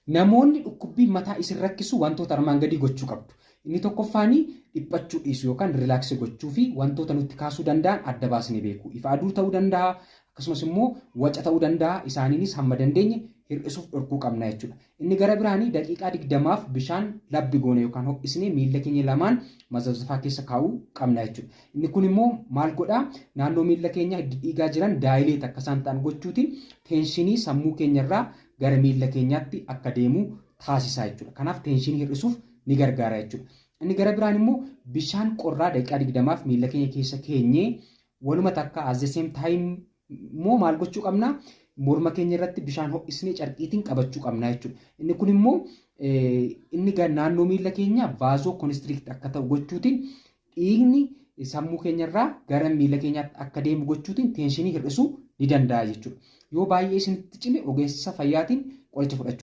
namoonni dhukkubbii mataa isin rakkisu wantoota armaan gadii gochuu qabdu. Inni tokkoffaan dhiphachuu dhiisuu yookaan riilaaksii gochuu fi wantoota nutti kaasuu danda'an adda baasnee beeku. Ifa aduu ta'uu danda'a, akkasumas immoo waca ta'uu danda'a. Isaaniinis hamma dandeenye hir'isuuf dhorkuu qabna jechuudha. Inni gara biraanii daqiiqaa 20f bishaan labbi goone yookaan ho'isnee miilla keenya lamaan mazazzafaa keessa kaa'uu qabna jechuudha. Inni kun immoo maal godhaa? Naannoo miilla keenya dhiigaa jiran daayileet akka isaan ta'an gochuutiin teenshinii sammuu keenyarraa gara miilla keenyaatti akka deemu taasisaa jechuudha. Kanaaf teenshinii hir'isuuf ni gargaara jechuudha. Inni gara biraan immoo bishaan qorraa daqiiqaa 20f miilla keenya keessa keenyee waluma takka at the same time immoo maal gochuu qabna? Morma keenya irratti bishaan ho'isnee carqiitiin qabachuu qabna jechuudha. Inni kun immoo inni naannoo miilla keenya vaazoo konstrikt akka ta'u gochuutiin dhiigni sammuu keenyarraa gara miilla keenyaatti akka deemu gochuutiin teenshinii hir'isuu ni danda'a jechuudha. Yoo baay'ee isinitti cime ogeessa fayyaatiin qoricha fudhachuu